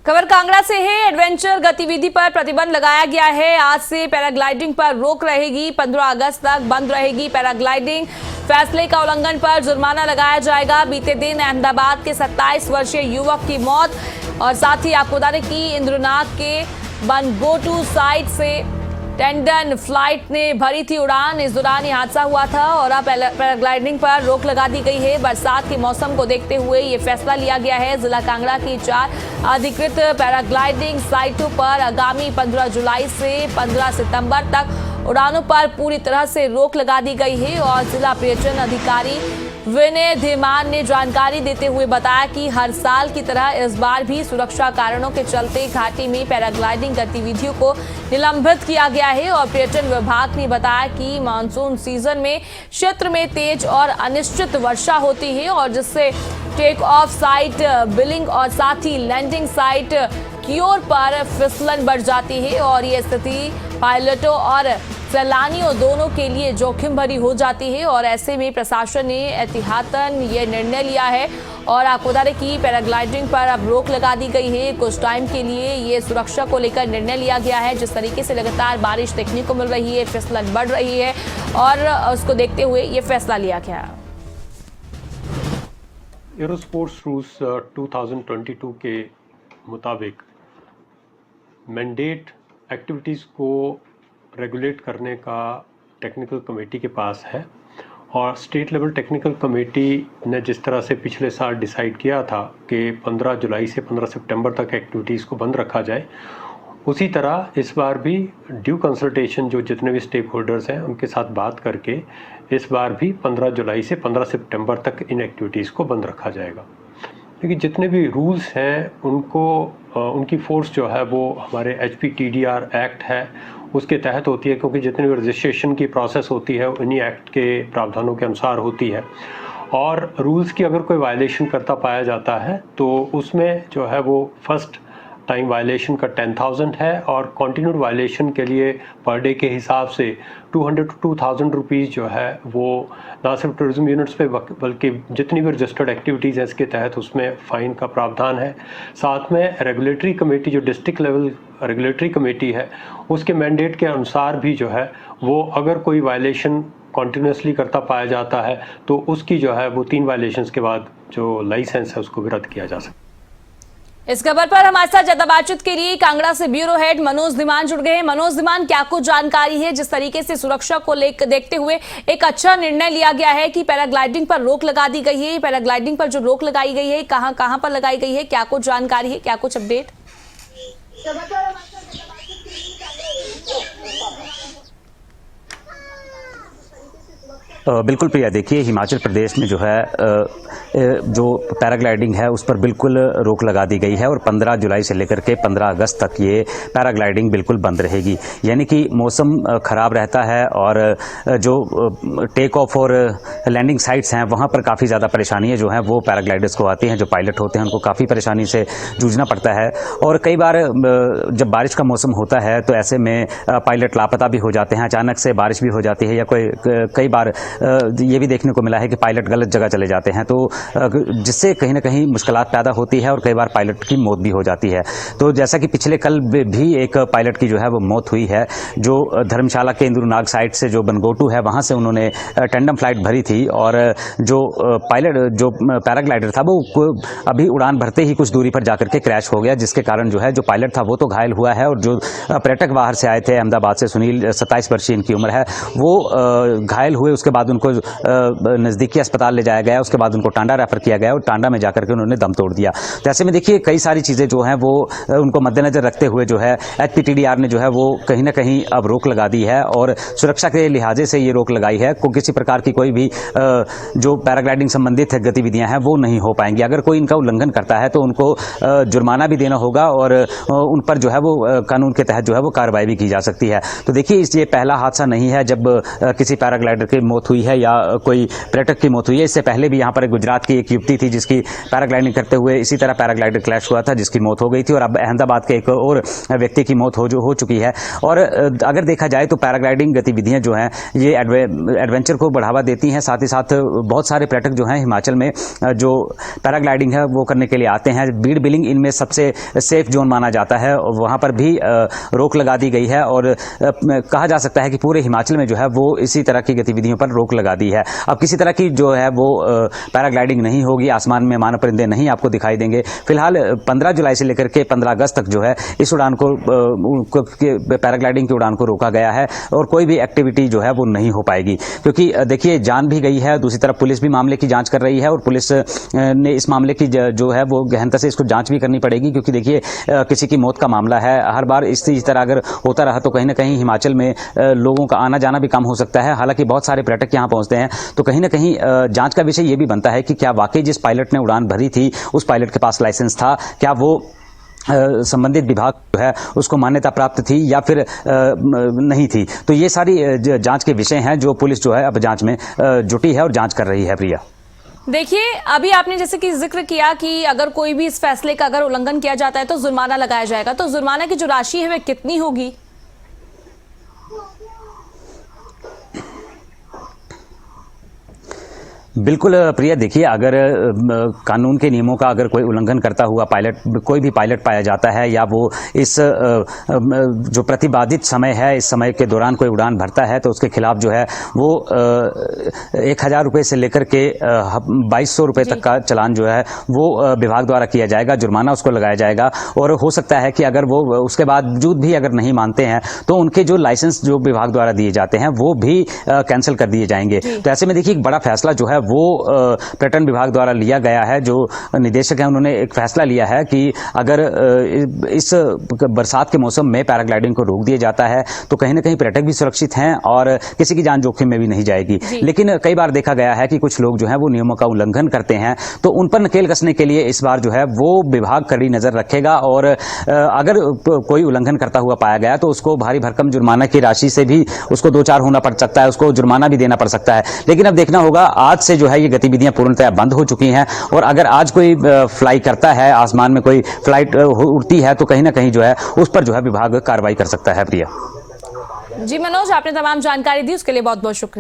खबर कांगड़ा से है। एडवेंचर गतिविधि पर प्रतिबंध लगाया गया है। आज से पैराग्लाइडिंग पर रोक रहेगी। 15 अगस्त तक बंद रहेगी पैराग्लाइडिंग। फैसले का उल्लंघन पर जुर्माना लगाया जाएगा। बीते दिन अहमदाबाद के 27 वर्षीय युवक की मौत और साथ ही आपको बता दें कि इंद्रनाग के बनगोटू साइट से टेंडन फ्लाइट ने भरी थी उड़ान। इस दौरान ये हादसा हुआ था और अब पैराग्लाइडिंग पर रोक लगा दी गई है। बरसात के मौसम को देखते हुए ये फैसला लिया गया है। जिला कांगड़ा की 4 अधिकृत पैराग्लाइडिंग साइटों पर आगामी 15 जुलाई से 15 सितंबर तक उड़ानों पर पूरी तरह से रोक लगा दी गई है। और जिला पर्यटन अधिकारी विनय धीमान ने जानकारी देते हुए बताया कि हर साल की तरह इस बार भी सुरक्षा कारणों के चलते घाटी में पैराग्लाइडिंग गतिविधियों को निलंबित किया गया है। और पर्यटन विभाग ने बताया कि मानसून सीजन में क्षेत्र में तेज और अनिश्चित वर्षा होती है और जिससे टेक ऑफ साइट बिलिंग और साथ ही लैंडिंग साइट की ओर पर फिसलन बढ़ जाती है और ये स्थिति पायलटों और सैलानियों दोनों के लिए जोखिम भरी हो जाती है। और ऐसे में प्रशासन ने एहतियातन ये निर्णय लिया है और आपको बता दें कि पैराग्लाइडिंग पर अब रोक लगा दी गई है। कुछ टाइम के लिए ये सुरक्षा को लेकर निर्णय लिया गया है। जिस तरीके से लगातार बारिश देखने को मिल रही है, फिसलन बढ़ रही है और उसको देखते हुए ये फैसला लिया गया। एरोस्पोर्ट्स रूल्स 2022 के मुताबिक मैंडेट एक्टिविटीज़ को रेगुलेट करने का टेक्निकल कमेटी के पास है और स्टेट लेवल टेक्निकल कमेटी ने जिस तरह से पिछले साल डिसाइड किया था कि 15 जुलाई से 15 सितंबर तक एक्टिविटीज़ को बंद रखा जाए, उसी तरह इस बार भी ड्यू कंसल्टेशन जो जितने भी स्टेक होल्डर्स हैं उनके साथ बात करके इस बार भी 15 जुलाई से 15 सितंबर तक इन एक्टिविटीज़ को बंद रखा जाएगा। लेकिन जितने भी रूल्स हैं उनको उनकी फोर्स जो है वो हमारे HPTDR एक्ट है उसके तहत होती है, क्योंकि जितनी भी रजिस्ट्रेशन की प्रोसेस होती है इन्हीं एक्ट के प्रावधानों के अनुसार होती है। और रूल्स की अगर कोई वायलेशन करता पाया जाता है तो उसमें जो है वो फर्स्ट टाइम वायलेशन का 10,000 है और कंटिन्यूड वायलेशन के लिए पर डे के हिसाब से 200 to 2,000 रुपीज़ जो है वो ना सिर्फ टूरिज्म यूनिट्स पे बल्कि जितनी भी रजिस्टर्ड एक्टिविटीज़ हैं इसके तहत उसमें फ़ाइन का प्रावधान है। साथ में रेगुलेटरी कमेटी जो डिस्ट्रिक्ट लेवल रेगुलेटरी कमेटी है उसके मैंडेट के अनुसार भी जो है वो अगर कोई वायलेशन कॉन्टीन्यूसली करता पाया जाता है तो उसकी जो है वो 3 वायलेशंस के बाद जो लाइसेंस है उसको भी रद्द किया जा सकता है। इस खबर पर हमारे साथ ज्यादा बातचीत के लिए कांगड़ा से ब्यूरो हेड मनोज धीमान जुड़ गए हैं। मनोज धीमान, क्या कुछ जानकारी है? जिस तरीके से सुरक्षा को लेकर देखते हुए एक अच्छा निर्णय लिया गया है कि पैराग्लाइडिंग पर रोक लगा दी गई है। पैराग्लाइडिंग पर जो रोक लगाई गई है कहां पर लगाई गई है, क्या कुछ जानकारी है, क्या कुछ अपडेट? बिल्कुल प्रिया, देखिए हिमाचल प्रदेश में जो है जो पैराग्लाइडिंग है उस पर बिल्कुल रोक लगा दी गई है और 15 जुलाई से लेकर के 15 अगस्त तक ये पैराग्लाइडिंग बिल्कुल बंद रहेगी। यानी कि मौसम ख़राब रहता है और जो टेक ऑफ और लैंडिंग साइट्स हैं वहाँ पर काफ़ी ज़्यादा परेशानियाँ जो हैं वो पैराग्लाइडर्स को आती हैं। जो पायलट होते हैं उनको काफ़ी परेशानी से जूझना पड़ता है और कई बार जब बारिश का मौसम होता है तो ऐसे में पायलट लापता भी हो जाते हैं, अचानक से बारिश भी हो जाती है या कई बार ये भी देखने को मिला है कि पायलट गलत जगह चले जाते हैं तो जिससे कहीं ना कहीं मुश्किलात पैदा होती है और कई बार पायलट की मौत भी हो जाती है। तो जैसा कि पिछले कल भी एक पायलट की जो है वो मौत हुई है, जो धर्मशाला के इंद्रनाग साइड से जो बनगोटू है वहाँ से उन्होंने टेंडम फ्लाइट भरी थी और जो पायलट जो पैराग्लाइडर था वो अभी उड़ान भरते ही कुछ दूरी पर जाकर के क्रैश हो गया, जिसके कारण जो है जो पायलट था वो तो घायल हुआ है और जो पर्यटक बाहर से आए थे अहमदाबाद से, सुनील 27 वर्षीय इनकी उम्र है, वो घायल हुए। उसके बाद उनको नज़दीकी अस्पताल ले जाया गया, उसके बाद उनको टांडा रेफर किया गया और टांडा में जाकर के उन्होंने दम तोड़ दिया। तो ऐसे में देखिए कई सारी चीज़ें जो हैं वो उनको मद्देनजर रखते हुए जो है HPTDR ने जो है वो कहीं ना कहीं अब रोक लगा दी है और सुरक्षा के लिहाजे से ये रोक लगाई है। किसी प्रकार की कोई भी जो पैराग्लाइडिंग संबंधित गतिविधियां हैं वो नहीं हो पाएंगी। अगर कोई इनका उल्लंघन करता है तो उनको जुर्माना भी देना होगा और उन पर जो है वो कानून के तहत जो है वो कार्रवाई भी की जा सकती है। तो देखिए ये पहला हादसा नहीं है जब किसी पैराग्लाइडर की मौत हुई है या कोई पर्यटक की मौत हुई है। इससे पहले भी यहाँ पर गुजरात की एक युवती थी जिसकी पैराग्लाइडिंग करते हुए इसी तरह पैराग्लाइडर क्रैश हुआ था, जिसकी मौत हो गई थी। और अब अहमदाबाद के एक और व्यक्ति की मौत हो चुकी है। और अगर देखा जाए तो पैराग्लाइडिंग गतिविधियां जो हैं ये एडवेंचर को बढ़ावा देती हैं। साथ ही साथ बहुत सारे पर्यटक जो हैं हिमाचल में जो पैराग्लाइडिंग है वो करने के लिए आते हैं। बीड़ बिलिंग इनमें सबसे सेफ जोन माना जाता है, वहाँ पर भी रोक लगा दी गई है। और कहा जा सकता है कि पूरे हिमाचल में जो है वो इसी तरह की गतिविधियों पर रोक लगा दी है। अब किसी तरह की जो है वो पैराग्लाइडिंग नहीं होगी, आसमान में मानव परिंदे नहीं आपको दिखाई देंगे। फिलहाल 15 जुलाई से लेकर के 15 अगस्त तक जो है इस उड़ान को पैराग्लाइडिंग की उड़ान को रोका गया है और कोई भी एक्टिविटी जो है वो नहीं हो पाएगी, क्योंकि देखिए जान भी गई है। दूसरी तरफ पुलिस भी मामले की जांच कर रही है और पुलिस ने इस मामले की जो है वो गहनता से इसको जांच भी करनी पड़ेगी, क्योंकि देखिए किसी की मौत का मामला है। हर बार इसी तरह अगर होता रहा तो कहीं ना कहीं हिमाचल में लोगों का आना जाना भी कम हो सकता है। हालांकि बहुत सारे पर्यटक यहाँ पहुंचते हैं, तो कहीं ना कहीं जांच का विषय ये भी बनता है कि क्या वाकई जिस पायलट ने उड़ान भरी थी उस पायलट के पास लाइसेंस था, क्या वो संबंधित विभाग जो है उसको मान्यता प्राप्त थी या फिर नहीं थी। तो ये सारी जांच के विषय हैं जो पुलिस जो है अब जांच में जुटी है और जांच कर रही है। प्रिया, देखिए अभी आपने जैसे कि जिक्र किया कि अगर कोई भी इस फैसले का अगर उल्लंघन किया जाता है तो जुर्माना लगाया जाएगा, तो जुर्माना की जो राशि है वह कितनी होगी? बिल्कुल प्रिया, देखिए अगर कानून के नियमों का अगर कोई उल्लंघन करता हुआ कोई भी पायलट पाया जाता है या वो इस जो प्रतिबाधित समय है इस समय के दौरान कोई उड़ान भरता है, तो उसके खिलाफ जो है वो 1000 रुपये से लेकर के 2200 रुपये तक का चालान जो है वो विभाग द्वारा किया जाएगा, जुर्माना उसको लगाया जाएगा। और हो सकता है कि अगर वो उसके बावजूद भी अगर नहीं मानते हैं तो उनके जो लाइसेंस जो विभाग द्वारा दिए जाते हैं वो भी कैंसिल कर दिए जाएंगे। तो ऐसे में देखिए एक बड़ा फैसला जो है वो पर्यटन विभाग द्वारा लिया गया है। जो निदेशक हैं उन्होंने एक फैसला लिया है कि अगर इस बरसात के मौसम में पैराग्लाइडिंग को रोक दिया जाता है तो कहीं ना कहीं पर्यटक भी सुरक्षित हैं और किसी की जान जोखिम में भी नहीं जाएगी। लेकिन कई बार देखा गया है कि कुछ लोग जो हैं वो नियमों का उल्लंघन करते हैं, तो उन पर नकेल कसने के लिए इस बार जो है वो विभाग कड़ी नजर रखेगा और अगर कोई उल्लंघन करता हुआ पाया गया तो उसको भारी भरकम जुर्माना की राशि से भी उसको 2-4 होना पड़ सकता है, उसको जुर्माना भी देना पड़ सकता है। लेकिन अब देखना होगा, आज से जो है ये गतिविधियां पूर्णतः बंद हो चुकी हैं और अगर आज कोई फ्लाई करता है, आसमान में कोई फ्लाइट उड़ती है तो कहीं ना कहीं जो है उस पर जो है विभाग कार्रवाई कर सकता है। प्रिया जी मनोज, आपने तमाम जानकारी दी उसके लिए बहुत बहुत शुक्रिया।